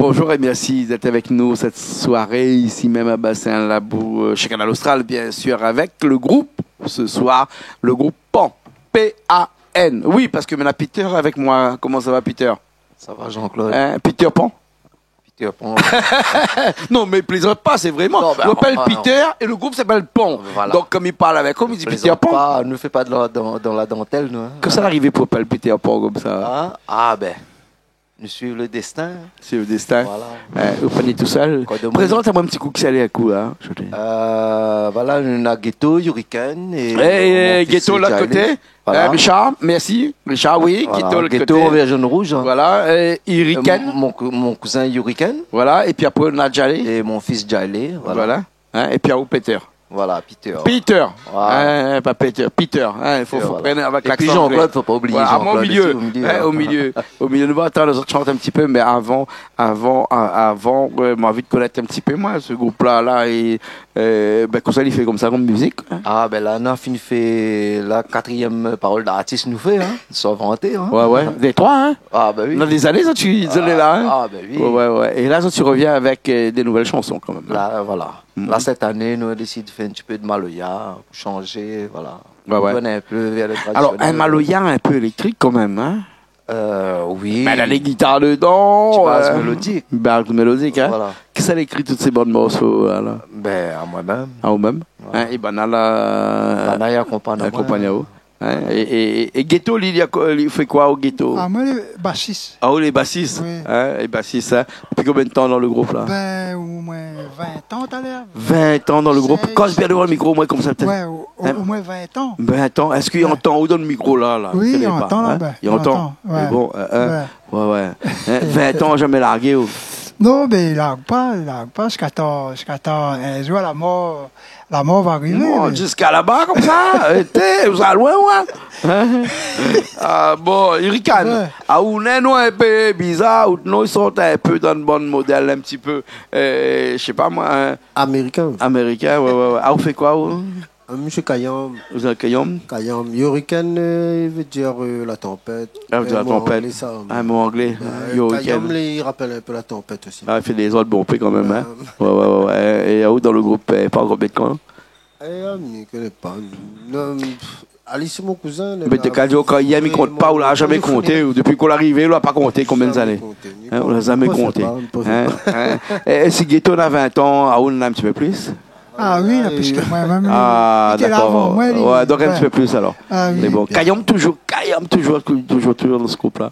Bonjour et merci d'être avec nous cette soirée, ici même à Bassin-Labour, chez Canal Austral, bien sûr, avec le groupe, ce soir, le groupe PAN. P-A-N. Oui, parce que maintenant Peter avec moi. Comment ça va, Peter? Ça va, Jean-Claude? Peter Pan? Peter Pan. Non, mais plaisante pas, c'est vraiment. Non, ben, on appelle non. Peter et le groupe s'appelle Pan. Voilà. Donc, comme il parle avec eux, il dit Peter Pan. Ne fais pas dans la dentelle, nous. Hein. Que ça arrive pour appeler Peter Pan comme ça? Ben. Nous suivons le destin. C'est le destin. Voilà. Vous prenez tout seul. Présente-moi un petit coup qui s'allait à coup, hein. Voilà, on a Ghetto, Hurricane. Et Ghetto, l'autre côté. Voilà. Richard, merci. Richard, oui. Voilà. Ghetto, l'autre Ghetto, côté. vert, jaune, rouge. Voilà. Et Hurricane. Mon cousin Hurricane. Voilà. Et puis après, on a Jalé. Et mon fils Jalé. Voilà. Hein, et puis à Peter. Voilà, Peter. Peter. Voilà. Pas Peter. Peter. Il faut prendre avec l'accent. Et puis Jean-Claude, faut pas oublier voilà, Jean-Claude. Au milieu. Au milieu. Nous allons attendre les autres chanter un petit peu, mais avant, moi, envie de connaître un petit peu, moi, ce groupe-là, et, comment ça, il fait comme ça, comme musique? Hein? Ben là, on a fini fait la 4e parole d'artiste nous fait, hein. Sans vanter, hein. Ouais. Des 3, hein? Ben oui. Dans des années, ça, tu es là, hein? Ben oui. Ouais. Et là, ça, tu reviens avec des nouvelles chansons, quand même. Là, voilà. Là, cette année, nous avons décidé de faire un petit peu de Maloya, pour changer, voilà. Ouais. On est un peu vers le traditionnel. Alors, un Maloya un peu électrique, quand même, hein? Oui. Mais elle a les guitares dedans. Base mélodique. Base mélodique, hein? Voilà. Qui ça écrit toutes ces bonnes morceaux, là? À moi-même. À vous-même? Voilà. Hein? Et Banala. Banaya accompagne. Hein? Et Ghetto, il fait quoi au Ghetto? Moi, les bassistes. Ah, les bassistes? Oui. Hein? Les bassistes, hein? Depuis combien de temps dans le groupe, là? Au moins 20 ans, t'as l'air. 20 ans dans le groupe. Quand je viens devant le micro, moi, comme ça, peut-être. Ouais, au moins 20 ans. 20 ans. Est-ce qu'il entend où dans le micro, là? Oui, il entend là-bas. Il entend? Ouais. Bon, ouais. 20 ans, jamais largué. Non, mais il largue pas, jusqu'à temps, un jour, la mort va arriver. Non, jusqu'à là-bas, comme ça, vous allez loin, ouais. Bon, Hurricane, on est un peu bizarre, nous, ils sont un peu dans le bon modèle, un petit peu, je sais pas moi. Américain, ouais. Vous fait quoi, vous? Monsieur Kayam. Vous êtes Kayam? Hurricane, il veut dire la tempête. Ah, vous dites la tempête. Un mot anglais. Kayam, il rappelle un peu la tempête aussi. Ah, il fait des autres bons quand même, hein. Ouais. Et où dans le groupe, pas combien de temps? Je ne connais pas. Alice, mon cousin. Mais t'es qu'à dire qu'il ne compte pas, ou l'a jamais compté, ou depuis qu'on est arrivé, il n'a pas compté combien d'années. On l'a jamais compté. Et si Ghetto a 20 ans, on a un petit peu plus? Ah oui, puisque moi-même. Ah, d'accord. Ouais, donc un petit peu plus alors. Ah, oui. Mais bon, Kayam toujours dans ce groupe-là.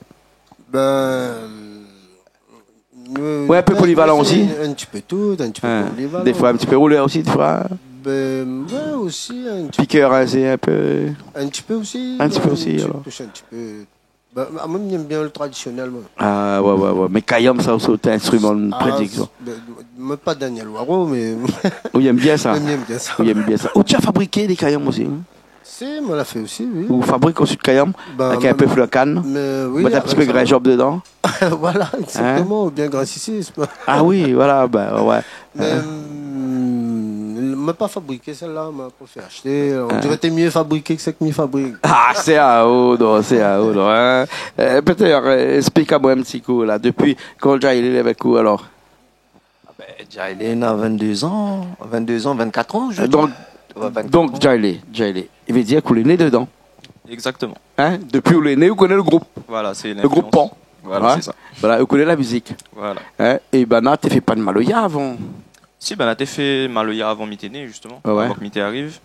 Ouais, un peu polyvalent aussi. Un petit peu tout, un petit peu polyvalent. Des fois un petit peu rouleur aussi, des fois. Ouais, aussi. Piqueur, hein, c'est un peu. Un petit peu aussi. Un petit peu aussi, alors. Un petit peu. Moi, j'aime bien le traditionnel, moi. Ah, ouais. Mais Kayam, ça aussi, c'est un instrument de prédiction. Moi, pas Daniel Waro, mais. Oui, il aime bien ça. Oui, il aime bien ça. Oh, tu as fabriqué des Kayam aussi? Si, moi, l'a fait aussi, oui. Ou fabrique aussi de Kayam, avec un peu fleur canne. Oui. Mettre un petit peu de grain job dedans. Voilà, exactement. Ou bien gracicisme. Ah oui, voilà, ouais. Mais. M'a pas fabriqué celle-là, m'a pas fait acheter. On dirait que t'es mieux fabriqué que ce que m'y fabrique. Ah, c'est à haut, non. Hein. Peut-être, explique-moi un petit coup, là. Depuis quand Jail est avec vous, alors? Jail a 22 ans, 24 ans, je Donc, Jail, il veut dire qu'on est né dedans. Exactement. Hein? Depuis qu'on est né, on connaît le groupe. Voilà, c'est le groupe Pan. Voilà, c'est ça. Voilà, on connaît la musique. Voilà. Hein? Et là, tu fait pas de Maloya avant? Si, là, tu fait Maloya avant Mité né, justement. Ouais. Avant que Mité arrive.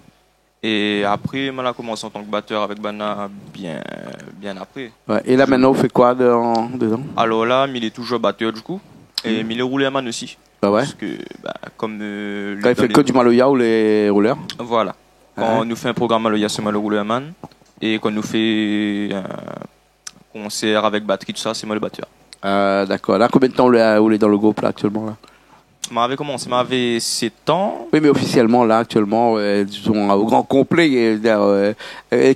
Et après, on a commencé en tant que batteur avec Bana bien après. Ouais. Et là, maintenant, on fait quoi dedans? Alors là, il est toujours batteur, du coup. Et il est roulé à man aussi. Ah ouais? Parce que, comme. Quand il fait que du Maloya ou les rouleurs? Voilà. Quand on nous fait un programme Maloya, c'est le roulé à man. Et quand on nous fait un concert avec batterie, tout ça, c'est moi le batteur. D'accord. Là, combien de temps vous êtes dans le groupe là, actuellement là? M'avait commencé, m'avait 7 ans. Oui, mais officiellement, là, actuellement, disons, au grand complet,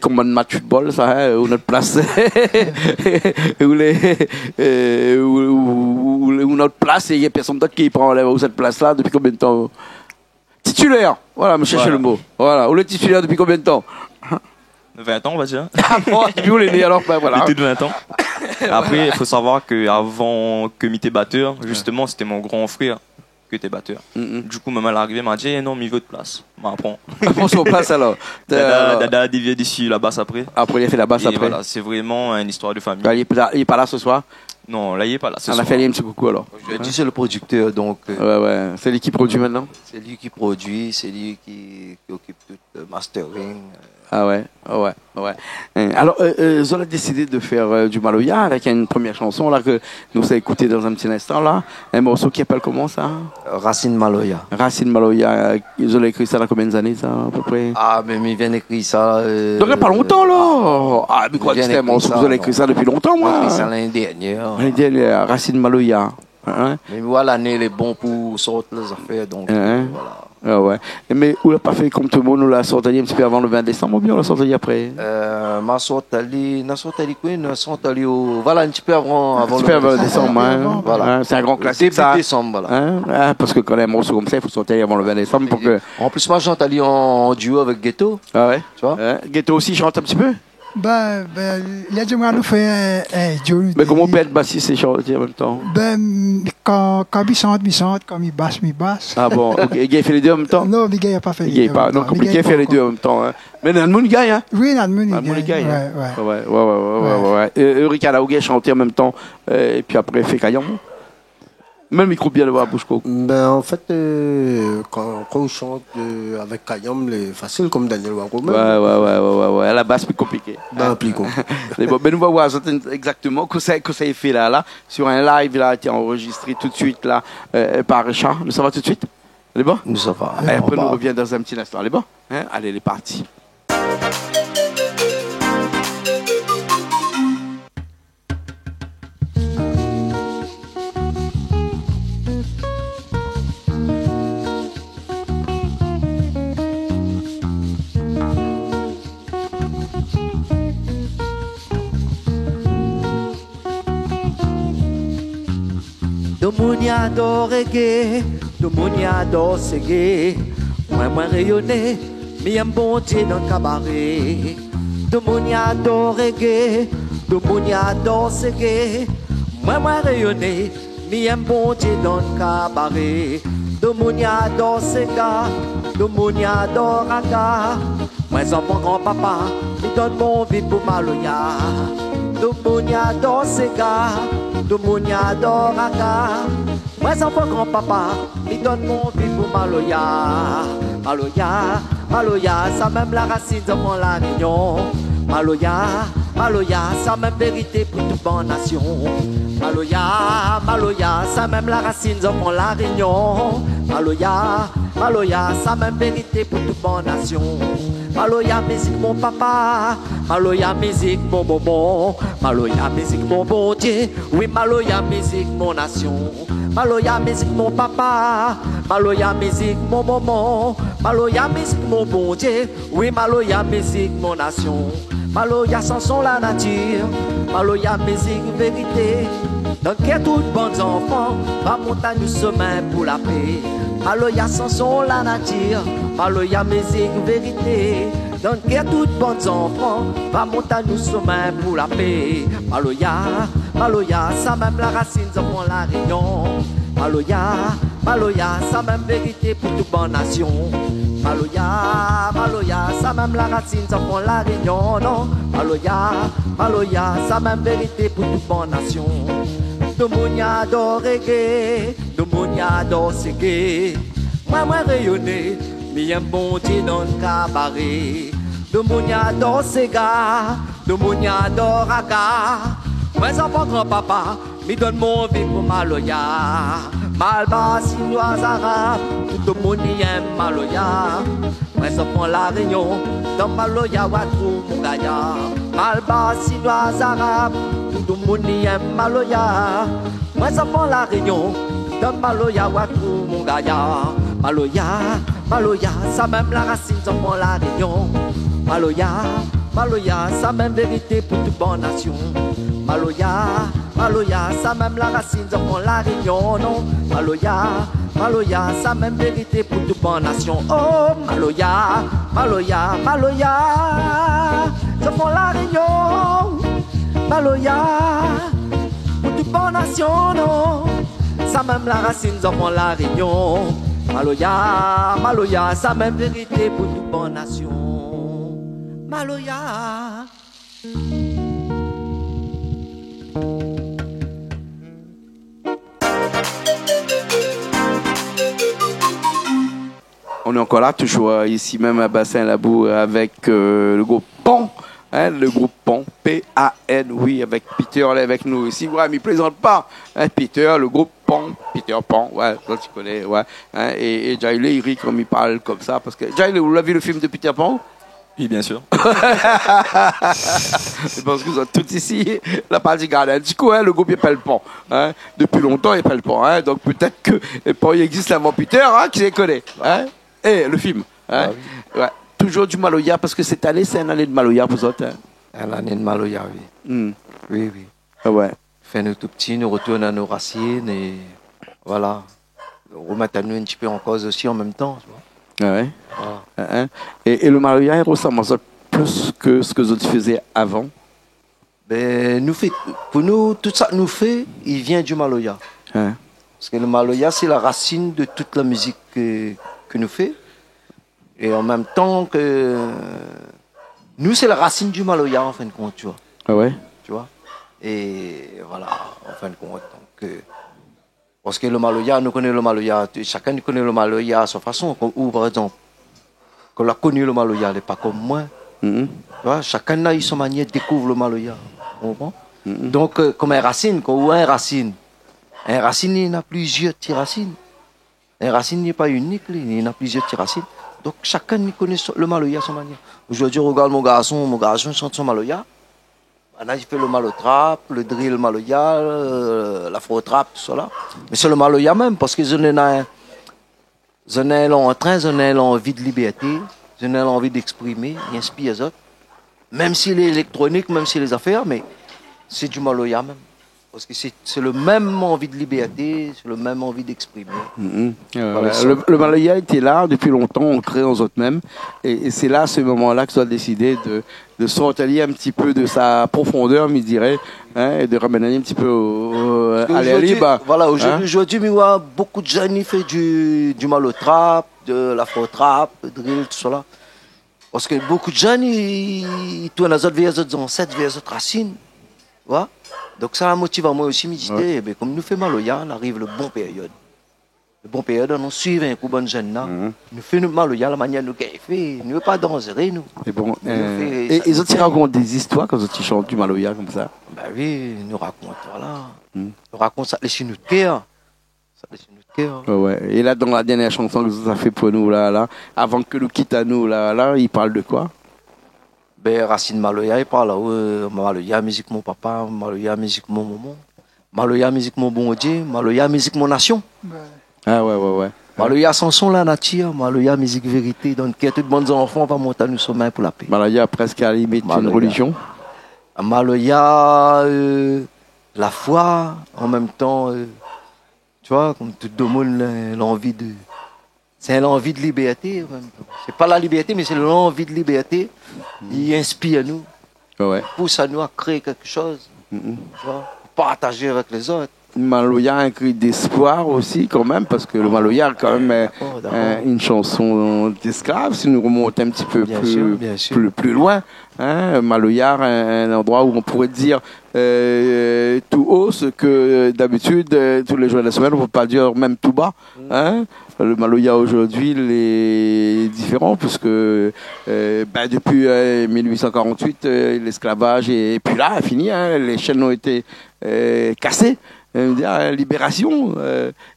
comme un match de football, ça, hein, où notre place, où notre place, et il n'y a personne d'autre qui prend cette place-là depuis combien de temps? Titulaire! Voilà, me cherchez le mot. Voilà, où le titulaire depuis combien de temps? 20 ans, on va dire. Ah bon, et puis où les nés alors, ben voilà. L'été de 20 ans. Après, il faut savoir qu'avant que m'était batteur, justement, c'était mon grand frère qui était batteur. Du coup, maman l'arrivée m'a dit eh non, mais il veut de place. M'apprends. On se place alors. Dada a dévié d'ici la basse après. Après, il a fait la basse Et après. voilà, c'est vraiment une histoire de famille. Ben, il est pas là ce soir. Non, là, il est pas là. On a fait un petit coucou alors. Je lui ai dit, c'est le producteur, donc Ouais. C'est lui qui produit maintenant. c'est lui qui produit, c'est lui qui occupe tout le mastering. Ah ouais. Alors, Zola a décidé de faire du Maloya avec une première chanson là que nous allons écouter dans un petit instant là. Un morceau qui appelle comment ça? Racine Maloya. Racine Maloya. Zola a écrit ça dans combien d'années ça à peu près? Ah, mais il vient d'écrire ça. Donc il n'y a pas longtemps là. Ah mais quoi, il vient c'était un morceau que d'écrire Zola a écrit ça depuis longtemps Il a moi. écrit ça l'année dernière. On dit Racine Maloya. Hein? Mais voilà, l'année, elle est bon pour sortir les affaires, donc voilà. Ah ouais. Mais on l'a pas fait comme tout le monde, on l'a sorti un petit peu avant le 20 décembre ou bien on l'a sorti après? Ma sortie au... Voilà, un petit peu avant Un petit peu avant le décembre, hein. Voilà. Hein, c'est un grand classique Début ça. décembre, voilà. Hein? Ah, parce que quand même un morceau comme ça, il faut sortir avant le 20 décembre pour que... En plus, moi, j'entends aller en duo avec Ghetto, Ah ouais? tu vois. Hein? Ghetto aussi chante un petit peu? Ben, il y a du mal à faire un Joe. Mais comment on peut être bassiste et chanter en même temps? Ben, quand il chante, quand il basse. Ah bon, ok. Guy fait les deux en même temps? Non, le gars n'a pas fait les Guy deux. pas. Non, compliqué de faire les deux en même temps. Hein. Mais dans le monde, gagne, hein? Oui, dans le monde, Dans le monde, il gagne. Ouais. Ouais. Eureka Laouguet chanter en même temps, et puis après, fait Caillon. Même le micro bien devant la bouche. Ben, en fait, quand on chante avec Kayam, c'est facile comme Daniel Wago. Ouais. À la base, plus compliqué. Ben, plus con. Mais bon, ben nous va voir exactement que ça est fait là, sur un live là, qui est enregistré tout de suite là, par Richard. Nous ça va tout de suite? Elle est bon? Nous, ça va. Et après, nous revient dans un petit instant. Elle est bon? Hein? Allez, elle est partie. Domounia do reggae, domounia do segé. Moi rayonné, mi aime bon Dieu dans le cabaret. Domounia do reggae, domounia do segé. Moi rayonné, mi aime bon Dieu dans le cabaret. Domounia do sega, domounia do raga. Moi enfant grand-papa, mi donne mon vie pour Maloya. Domounia do sega. Domounia d'Oraga, moi enfant grand-papa, il donne mon vie pour Maloya. Maloya, ça même la racine de mon la réunion. Maloya, ça même vérité pour toute bonne nation. Maloya, ça même la racine de mon la réunion. Maloya, ça même vérité pour toute bonne nation. Maloya, musique mon papa, Maloya, musique mon bonbon, Maloya, musique mon bon Dieu, oui, Maloya, musique mon nation. Maloya, musique mon papa, Maloya, musique mon bonbon, Maloya, musique mon bon Dieu, oui, Maloya, musique mon nation. Maloya, chanson la nature, Maloya, musique vérité. Dans quel tout bons enfants, va montagne sommet pour la paix. Maloya, chanson la nature, Maloya, musique vérité. Dans quel tout bons enfants, va montagne sommet pour la paix. Maloya, ça même la racine de mon la réunion. Maloya, ça même vérité pour toute bonne nation. Maloya, ça même la racine de mon la réunion. Non, Maloya, ça même vérité pour toute bonne nation. Domounia do reggae, domounia do segé. Moi rayonné, mi aime bon Dieu dans le cabaret. Domounia do sega, domounia do raga. Moi enfant grand-papa, mi donne mon vie pour Maloya. Malba, chinois, arabe, tout le monde aime Maloya. Moi enfant la réunion, dans Maloya, Watrou, Mougaya. Malba, chinois, arabe, tout le monde aime Maloya. Moi enfant la réunion, dans Maloya, Watrou, Mougaya. Maloya, ça même la racine, enfant la réunion. Maloya, ça même vérité pour toute bonne nation. Maloya, ça même la racine, enfant la réunion. Non, Maloya, ça même vérité pour toute bonne nation. Oh, Maloya. ça font la réunion. Maloya, pour toute bonne nation, non. Ça même la racine, ça font la réunion. Maloya, Maloya, ça même vérité pour toute bonne nation. Maloya. On est encore là, toujours ici même à Bassin-Labour avec le groupe PON. Hein, le groupe PON, P-A-N, oui, avec Peter, là, avec nous ici. Ouais, mais il ne plaisante pas. Hein, Peter, le groupe PON, Peter PON, ouais, ça tu connais, ouais. Hein, et Jaile, il rit comme il parle comme ça. Parce que Jaile, vous l'avez vu le film de Peter PON? Oui, bien sûr. Je pense que vous êtes tous ici, la partie garden. Du coup, hein, le groupe il s'appelle PON. Hein, depuis longtemps, il s'appelle PON. Hein, donc peut-être que PON il existe avant Peter, hein, qui les connaît. Hein, et le film. Hein, ouais. Toujours du Maloya, parce que cette année, c'est une année de Maloya, vous autres. Hein. Une année de Maloya, oui. Oui, oui. Ah ouais. Fait nous tout petits, nous retournons à nos racines et voilà. Remettre à nous un petit peu en cause aussi en même temps. Tu vois. Ah ouais. Voilà. Hein. Et le Maloya, il ressemble à ça plus que ce que vous autres faisaient avant. Ben, pour nous, tout ça que nous fait, il vient du Maloya. Hein. Parce que le Maloya, c'est la racine de toute la musique que nous fait. Et en même temps que nous, c'est la racine du Maloya, en fin de compte, tu vois. Ah ouais. Tu vois. Et voilà, en fin de compte. Donc, parce que le Maloya, nous connaissons le Maloya, chacun nous connaît le Maloya à sa façon. Ou par exemple, quand on a connu le Maloya, il n'est pas comme moi. Tu vois, chacun a eu son manière de découvrir le Maloya. Donc, comme un racine, quand on a un racine, il a plusieurs petits racines. Un racine n'est pas unique, il a plusieurs petits racines. Donc, chacun connaît le Maloya à son manière. Aujourd'hui, regarde mon garçon chante son Maloya. Là, il fait le malotrap, le drill Maloya, l'afro-trap, tout cela. Mais c'est le Maloya même, parce que je n'ai envie de liberté, je n'ai envie d'exprimer, il inspire les autres. Même s'il est électronique, même s'il est affaires, mais c'est du Maloya même. Parce que c'est le même envie de liberté, c'est le même envie d'exprimer. Voilà, le Maloya était là depuis longtemps, on crée en autres même. Et c'est là, à ce moment-là, que ça a décidé de sortir un petit peu de sa profondeur, je dirais, hein, et de ramener un petit peu à l'air libre. Voilà, aujourd'hui, il y a beaucoup de jeunes qui font du malotrap, de l'afro-trap, drill, tout cela. Parce que beaucoup de jeunes, ils tournent les autres vers les autres ancêtres, vers les autres racines. Voilà. Donc ça motive à moi aussi, me dit, comme nous faisons Maloya, on arrive le bon période. Le bon période, on suit un coup de jeune là. Nous faisons notre Maloya, la manière nous fait, nous ne veux pas danser, nous. Et bon, et ils ont racontent des histoires quand ils chantent du Maloya comme ça. Ben oui, nous racontent, voilà. Nous racontent ça, les notre cœur. Ça laisse notre cœur. Ouais. Et là, dans la dernière chanson que vous avez fait pour nous, là, avant que nous quitte à nous, là, il parle de quoi? Ben, Racine Maloya, il parle Maloya, musique mon papa, Maloya, musique mon maman, Maloya, musique mon bon Dieu, Maloya, musique mon nation. Ah ouais. Maloya, chanson la nature, Maloya, musique vérité. Donc, il y a tous les bons enfants, on va monter à nous sommeil pour la paix. Maloya, presque à la limite d'une religion. Maloya, la foi, en même temps, tu vois, comme tout le monde, l'envie de. C'est l'envie de liberté. C'est pas la liberté, mais c'est l'envie de liberté. Il inspire nous. Ouais. Il pousse à nous à créer quelque chose. Tu vois, partager avec les autres. Maloya a un cri d'espoir aussi, quand même, parce que le Maloya a quand même une chanson d'esclave, si nous remontons un petit peu plus loin. Hein, Maloya, un endroit où on pourrait dire tout haut ce que d'habitude, tous les jours de la semaine, on ne peut pas dire même tout bas. Hein. Le Maloya aujourd'hui, il est différent, puisque depuis 1848, l'esclavage est plus là, fini. Hein, les chaînes ont été cassées. Libération.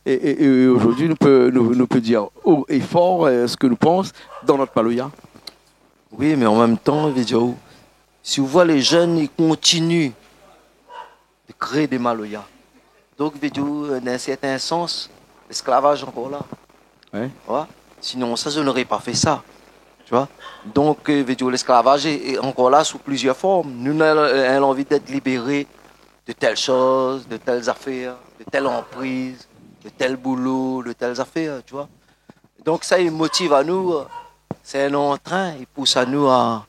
Et aujourd'hui, nous peut dire haut et fort ce que nous pensons dans notre Maloya. Oui, mais en même temps, si vous voyez les jeunes, ils continuent de créer des Maloya. Donc, dans un certain sens, l'esclavage est encore là. Ouais. Ouais. Sinon, ça, je n'aurais pas fait ça. Tu vois? Donc, l'esclavage est encore là sous plusieurs formes. Nous avons envie d'être libérés de telles choses, de telles affaires, de telles emprises, de tel boulot, de telles affaires, tu vois. Donc ça, il motive à nous, c'est un entrain, il pousse à nous à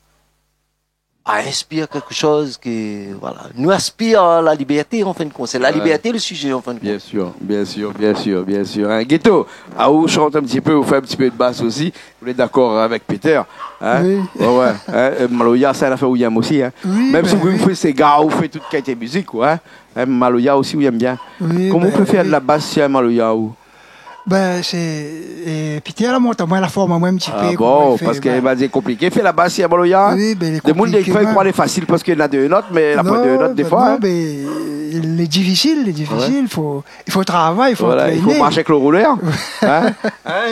inspire quelque chose qui, voilà, nous aspire à la liberté, en fin de compte. C'est la liberté le sujet, en fin de compte. Bien sûr, bien sûr, bien sûr, bien sûr. Hein. Ghetto, à où chante un petit peu, vous faites un petit peu de basse aussi. Vous êtes d'accord avec Peter? Hein? Oui. Ouais. Hein? Maloya, ça l'a fait William aussi. Hein? Oui, même si ben vous oui. faites ces gars, vous faites toute qualité de musique. Hein? Maloya aussi, William bien. Oui, Comment ben on peut faire oui. de la basse sur un Maloya ou? Ben, c'est. Et Peter, là, montre moi la forme, moi, un petit peu. Ah comment bon, il fait, parce ben. qu'il va dire compliqué. Fait la basse sur un Maloya. Oui, ben, il est Le monde, il compliqué, faut même. croire les facile parce qu'il y en a deux notes, mais la Non, deux notes, des ben fois. non, Hein? ben, il est difficile, il faut travailler, il faut Voilà, il entraîner. faut marcher avec le rouleur. Hein?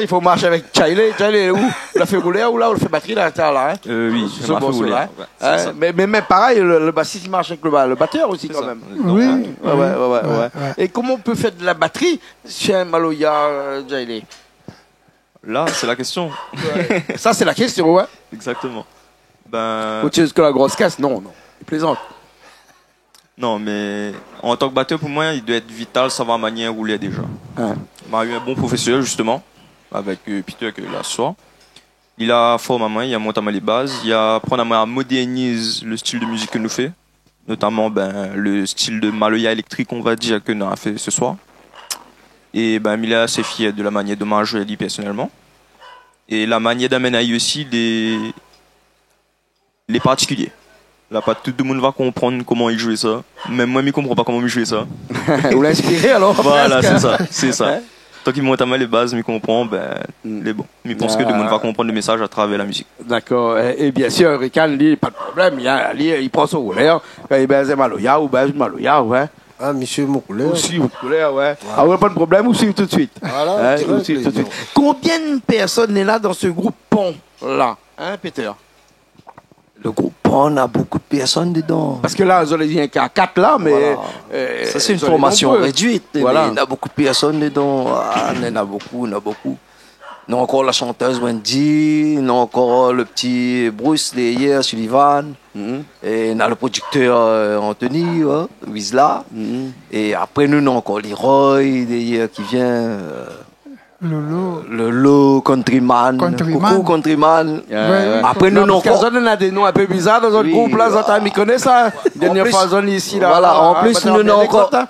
Il faut marcher avec Charlie. Charlie, où? On l'a fait rouler ou là, on le fait batterie là, hein? Oui, Sur je ce m'en fais morceau rouler. là. Ouais, c'est ça. Mais pareil, le bassiste il marche avec le batteur aussi C'est quand ça. même. Oui, Hein? oui, Ouais. Et comment on peut faire de la batterie chez un Maloya, Jailé? Là, c'est la question. Ça c'est la question, ouais. Exactement. Ben, Autre chose que la grosse caisse, non. Il plaisante. non, mais en tant que batteur, pour moi, il doit être vital, savoir manier rouler déjà. Hein. On a eu un bon professeur, justement, avec Peter, que là, ce soir. Il a formé à moi, il a monté à moi les bases, il a appris à moi à moderniser le style de musique que nous fait, notamment le style de Maloya électrique, on va dire, que nous a fait ce soir. Et il est assez fier de la manière de moi jouer lui personnellement. Et la manière d'amener aussi les particuliers. Là, pas tout le monde va comprendre comment il jouait ça. Même moi, je ne comprends pas comment il jouait ça. Vous l'inspirez alors? Voilà, presque. c'est ça, c'est ça. Tant qu'il monte à moi les bases, je comprends, il est bon. Je pense que tout le monde va comprendre le message à travers la musique. D'accord. Et bien sûr, Rican, lui, pas de problème. Il prend son rouleur. Il baise Maloya ou baise Maloya, ouais. Ah, monsieur mon couleur. Aussi, votre couleur, ouais. Ah ouais, pas de problème, vous suivez tout de suite. Voilà, direct, vous suivez tout de les suite. Combien de personnes est là dans ce groupe Pont-là? Hein, Peter? Le groupe, on a beaucoup de personnes dedans. Parce que là, on a dit qu'il y a 4 là, mais. Voilà. Ça, c'est une ils sont formation nombreux. réduite. Voilà. Mais il y a beaucoup de personnes dedans. Ah, il y en a beaucoup, il y en a beaucoup. Il y a encore la chanteuse Wendy, il y a encore le petit Bruce hier, Sullivan. Et il y a le producteur Anthony, Wizla. Et après, nous, on a encore Leroy hier qui vient. Lolo. Le Countryman. Coucou Countryman. Après, nous, non, on a encore. on a des noms un peu bizarres dans notre Oui, groupe là, Zota, ils connaissent ça. Dernière plus- fois, zone ici là. Voilà, en plus, maintenant, nous, bien on a encore. Zota.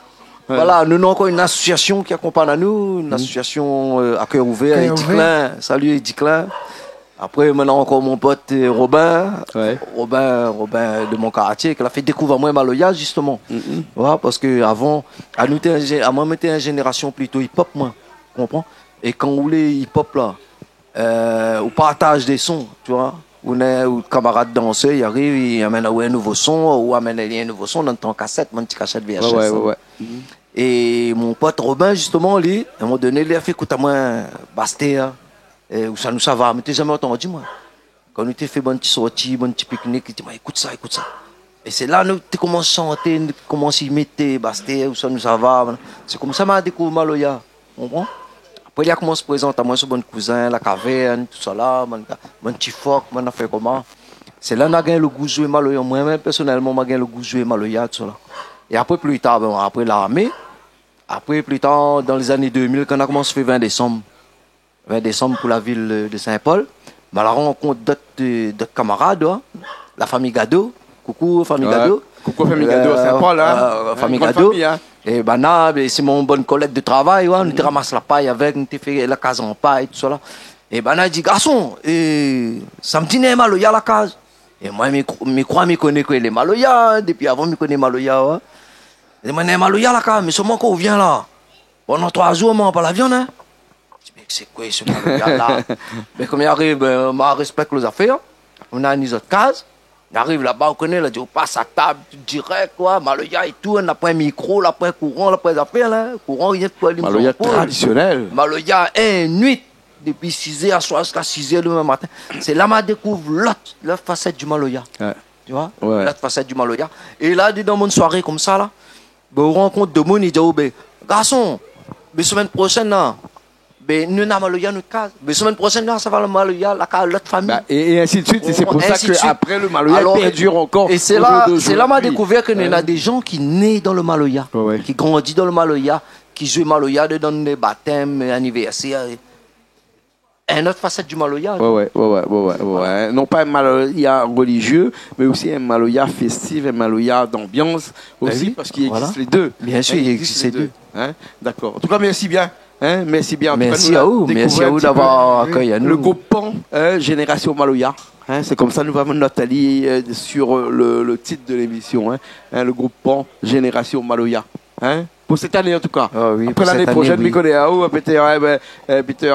Voilà, nous avons encore une association qui accompagne à nous, une association à cœur ouvert, Cœur Eddie ouvert. Klein. Salut Eddie Klein. Après, maintenant encore mon pote Robin, Ouais. Robin de mon quartier, qui a fait découvrir moi Maloya justement. Voilà, parce que avant, à moi, j'étais une génération plutôt hip-hop, moi, tu comprends? Et quand on voulait hip-hop là, on partage des sons, tu vois. Où le camarade danseur, il arrive, il amène un nouveau son, ou amène un nouveau son dans ton cassette, mon petit cassette VHS. Ouais. Et mon pote Robin, justement, lui, à un moment donné, il a fait écoute à moi, Bastia, où ça nous ça va, mais t'es jamais entendu, moi. Quand nous t'ai fait bon petit sortie, bon petit pique-nique, il dit, écoute ça. Et c'est là, nous, tu commences à chanter, nous commences à imiter Bastia, où ça nous ça va. C'est comme ça, m'a découvert Maloya. Tu comprends? Après, il a commencé à se présenter à moi, ce bon cousin, la caverne, tout ça là, mon petit phoque, mon affaire comment. C'est là que j'ai gagné le goût de jouer Maloya. Moi-même, personnellement, j'ai gagné le goût de jouer Maloya, tout ça là. Et après, plus tard, après l'armée, après, plus tard, dans les années 2000, quand on a commencé à faire 20 décembre pour la ville de Saint-Paul, on a rencontré d'autres camarades, la famille Gado. Coucou, famille Gado. Coucou, famille Gado, Saint-Paul, hein. Famille Grande Gado. famille, hein. Et c'est mon bon collègue de travail, on était ramassé la paille avec, on était fait la case en paille, tout ça là. Et il dit, garçon, samedi n'est Maloya la case. Et moi, je crois que je connais les Maloya, depuis avant, je connais Maloya. Ouais. Et moi, Maloya la case, mais seulement quand on vient là, pendant 3 jours, on mange pas la viande. Hein. Je dis, mais c'est quoi ce Maloya là? Mais comme il arrive, je respecte les affaires, on a une autre case. On arrive là-bas, on connaît, on passe à table, direct, quoi, Maloya et tout, on a pas un micro, on a pas un courant, on a pas des affaires, là. Courant, rien de quoi, Maloya traditionnel. Maloya, une nuit, depuis 6h à soir jusqu'à 6h le même matin. C'est là que je découvre l'autre facette du Maloya. Ouais. Tu vois? Ouais. L'autre facette du Maloya. Et là, dans mon soirée comme ça, là, on rencontre deux monde, il dit, garçon, la semaine prochaine, là, nous avons Maloya, notre case. La semaine prochaine, là, ça va le Maloya, la case, l'autre famille. Et ainsi de suite, et c'est pour ça Ainsi de suite. qu'après le Maloya Alors, perdure encore. Et c'est là que j'ai découvert qu'il y en a des gens qui naissent dans le Maloya, Ouais. qui grandissent dans le Maloya, qui jouent Maloya dans des baptêmes, anniversaires. une autre facette du Maloya. Ouais. Non pas un Maloya religieux, mais aussi un Maloya festif, un Maloya d'ambiance aussi, oui, parce qu'il voilà. existe les deux. Bien sûr, il existe les deux. Hein? D'accord. En tout cas, merci bien. Hein? Merci bien. En Merci tout cas, à vous. Merci à vous d'avoir accueilli à nous. Le groupe PAN, Génération Maloya. Hein? C'est comme ça, nous avons notre allié sur le titre de l'émission. Hein? Le groupe PAN, Génération Maloya. Hein? Pour cette année en tout cas. Ah oui, après pour l'année cette prochaine, année, je oui. connais Peter,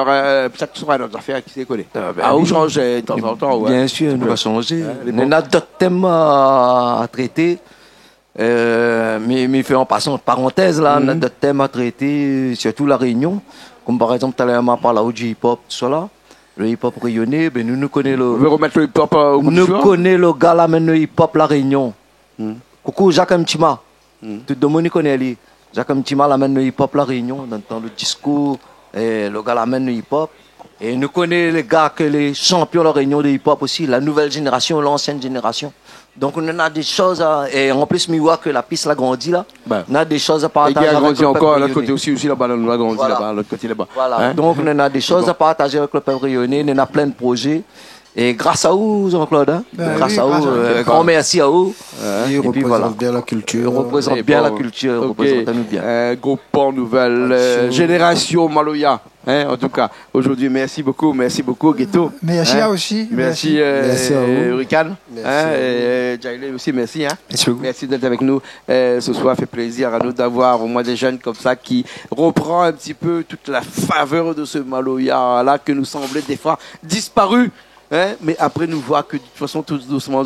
chaque soir, notre affaire qui s'est collé. oui. Change de temps en temps. Ouais. Bien sûr, nous va changer. les On a d'autres thèmes à traiter. Mais fait en passant de parenthèse, là, on a d'autres thèmes à traiter, surtout la Réunion. Comme par exemple, tout à l'heure, on parle du hip-hop, tout ça là. Le hip-hop réunionnais, ben nous connaissons On veut remettre le hip-hop au bout du nous jour. connaissons le gars là, le hip-hop la Réunion. Coucou Jacques Mtima. Tout le monde connaît lui. Jacques Mtima l'amène le hip-hop la Réunion, dans le discours, et le gars l'amène le hip-hop. Et nous connaissons les gars que les champions de la Réunion de hip-hop aussi, la nouvelle génération, l'ancienne génération. Donc on a des choses et en plus, on voit que la piste a grandi là. Ben. On a des choses à Et partager. il a avec grandi le encore à peuple l'autre côté réunionnais. aussi là-bas, on a grandi Voilà. là-bas, à l'autre côté là-bas. Voilà. Hein? Donc on a des choses à partager avec le peuple réunionnais, on a plein de projets. Et grâce à vous, Jean-Claude, hein? Ben grâce oui, à grâce vous, à vous. grand merci à vous. Il Et puis représente voilà. bien la Il culture. représente Et bien bon, la culture, ok. représente-nous bien. Groupe PAN nouvelle génération Maloya. Hein, en tout cas, aujourd'hui, merci beaucoup, Ghetto. Merci Hein? à aussi. Merci, Merci à vous. Hurricane. Merci Hein, à vous. et Jailé aussi, merci. Hein? Merci beaucoup. Merci d'être avec nous ce soir. Fait plaisir à nous d'avoir au moins des jeunes comme ça qui reprend un petit peu toute la faveur de ce Maloya là que nous semblait des fois disparu. Hein? Mais après, nous voit que de toute façon, tout doucement,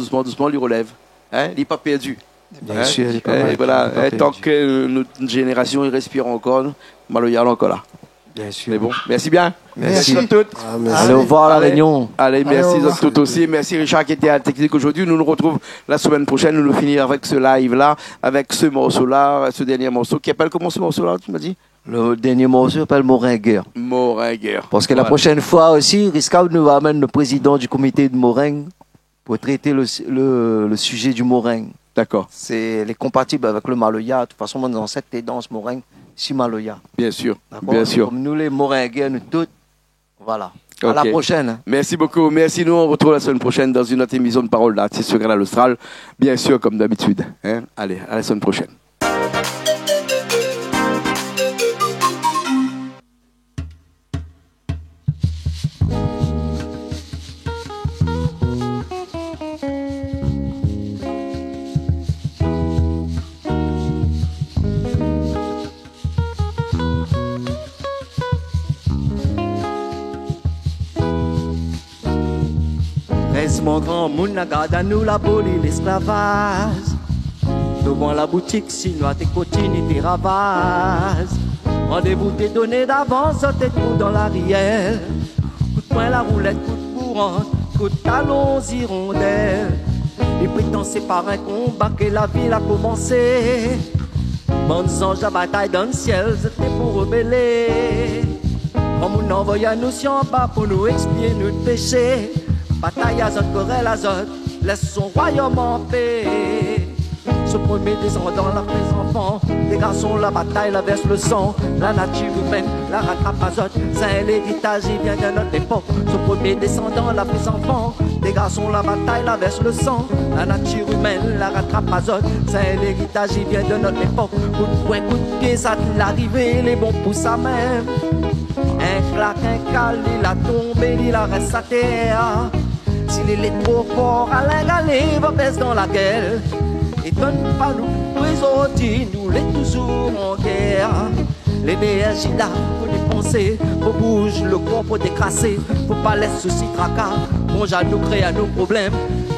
lui relève. Hein? Il n'est pas perdu. Bien sûr, il est pas mal, Voilà. il est pas Tant perdu. que notre génération il respire encore, Maloya est encore là. Bien sûr. C'est bon. Merci bien. Merci. à toutes. Ah, merci. Allez, au revoir à la Allez. Réunion. Allez, merci au revoir. à toutes aussi. Merci Richard qui était à la technique aujourd'hui. Nous nous retrouvons la semaine prochaine. Nous finir avec ce live-là, avec ce morceau-là, ce dernier morceau qui appelle comment ce morceau-là, tu m'as dit? Le dernier morceau s'appelle Moringuer. Moringuer. Parce que la prochaine fois aussi, Riscab nous va amener le président du comité de Moringue pour traiter le sujet du Moringue. D'accord. C'est les compatibles avec le Maloya. De toute façon, mon ancêtre était dans ce Moringue, si Maloya. Bien sûr. D'accord. Bien sûr. Comme nous, les Moringuers, nous tous. Voilà. À la Ok. prochaine. Hein. Merci beaucoup. Merci. Nous, on retrouve la semaine prochaine dans une autre émission de Parole d'artiste sur Canal Austral. Bien sûr, comme d'habitude. Hein? Allez, à la semaine prochaine. Reste mon grand moun n'a garde à nous l'abolir l'esclavage. Devant la boutique, sinon tes cotines tes ravages. Rendez-vous t'es donné d'avance, t'es tout dans l'arrière. Coup de poing la roulette, coup de courant, coup de talons hirondelles. Et prétend c'est par un combat que la ville a commencé. Bonnes anges, la bataille dans le ciel, c'était pour rebeller. Comme on envoie nous si en bas pour nous expier notre péché. Bataille azote, querelle azote, laisse son royaume en paix. Ce premier descend dans la prise enfant. Les garçons, la bataille, la verse le sang. La nature humaine, la rattrape azote. C'est l'héritage, il vient de notre époque. Ce premier descendant, la prise enfant. Les garçons, la bataille, la verse le sang. La nature humaine, la rattrape azote. C'est l'héritage, il vient de notre époque. Coup de poing, coup de pied, ça l'arrivée, les bons pouces à même. Un claque, un cal, il a tombé, il a resté à terre. S'il est trop fort, Alain Galé va baisser dans la gueule. Et donne pas nous, aujourd'hui, nous l'est toujours en guerre. L'énergie là, faut dépenser, faut bouger le corps, faut décrasser. Faut pas laisser soucis tracas, bon à nous créer nos problèmes.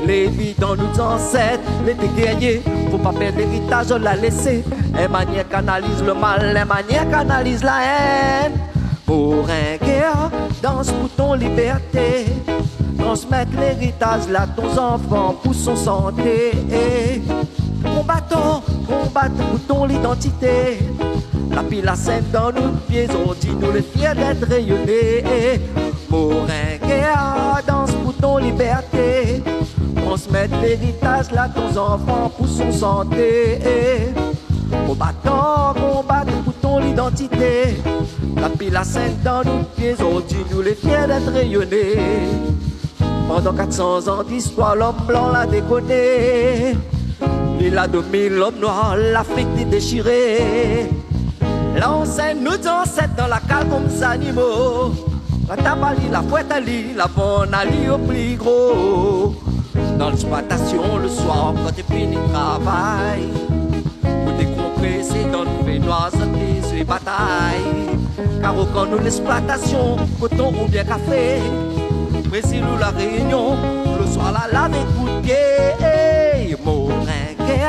Les vies dans nos ancêtres, les guerriers, faut pas perdre l'héritage, la laisser. Un manière canalise le mal, un manière canalise la haine. Pour un guerre, danse pour ton liberté. Transmettre l'héritage là, ton enfant pour son santé. Combattons pour ton identité. La pile la scène dans nos pieds, on dit nous les fiers d'être rayonnés. Pour un guerre, danse pour ton liberté. Transmettre l'héritage là, ton enfant pour son santé. Combattons pour ton identité. l'identité. La pile à 5 dans nos pieds, aujourd'hui nous les fiers d'être rayonnés. Pendant 400 ans d'histoire, l'homme blanc l'a déconné. Il a dominé l'homme noir, l'Afrique est déchirée. Là on sait nos ancêtres dans la cale comme des animaux. La tabali, la fouette ali, la bonne ali au plus gros. Dans l'exploitation le soir quand t'es fini le travail, pour décompresser dans le baignoire santé sur les batailles. Car au camp nous l'exploitation, coton ou bien café, Brésil ou la Réunion, le soir la lave et coup de pied. Moringuer,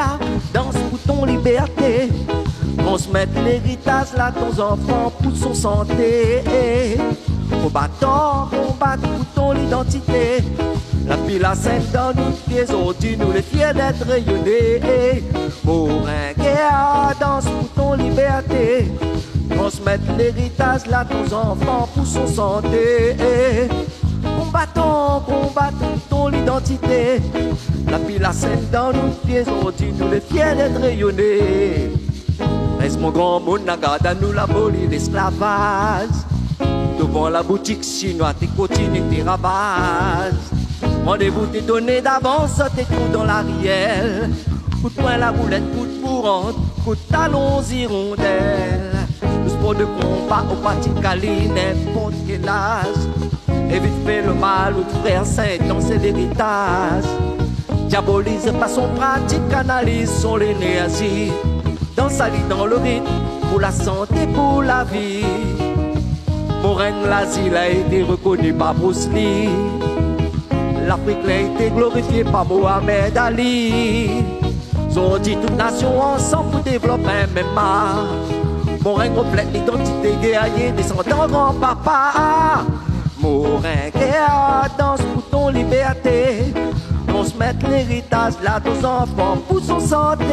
danse pour ton liberté, transmettre l'héritage là ton enfant pour son santé. Combattant, combattre pour ton identité. La pile à 5 dans nos pieds, aujourd'hui nous les fiers d'être rayonnés. Moringuer, danse pour ton liberté, transmettre l'héritage là ton enfant pour son santé. Combattant, combattre pour ton identité. La pile à 5 dans nos pieds, aujourd'hui nous les fiers d'être rayonnés. Reste mon grand monde, garde à nous l'abolir l'esclavage. Devant la boutique chinoise, t'es continue, t'es ravage. Rendez-vous t'es donné d'avance, t'es tout dans l'arrière. Coup de poing la roulette, coup de bourrante, coup de talons hirondelles. Le sport de combat au parti Cali, n'importe quel âge. Évite fait le mal aux frères saints, dans c'est l'héritage. Diabolise pas son pratique, canalise son l'énergie. Dans sa lit, dans le rythme, pour la santé, pour la vie. Morin l'asile a été reconnu par Bruce Lee. L'Afrique a été glorifiée par Mohamed Ali. Ils ont dit toute nation ensemble pour développer un MMA. Morin complète l'identité guerrier, descendant grand-papa. Morin guerre, danse pour ton liberté. Transmettre l'héritage là aux enfants pour son santé.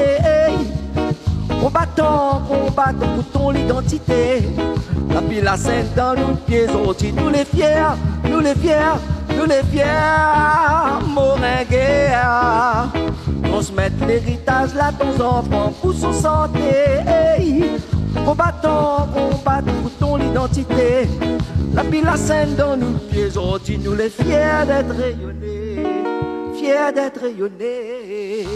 Combattant, combattant pour ton identité. La pile à 5 dans nos pieds, aujourd'hui nous les fiers, nous les fiers, nous les fiers. Moringuer, transmettre l'héritage là aux enfants pour son santé. Combattant, combattant pour ton identité. La pile à 5 dans nos pieds, aujourd'hui nous les fiers d'être rayonnés, fiers d'être rayonnés.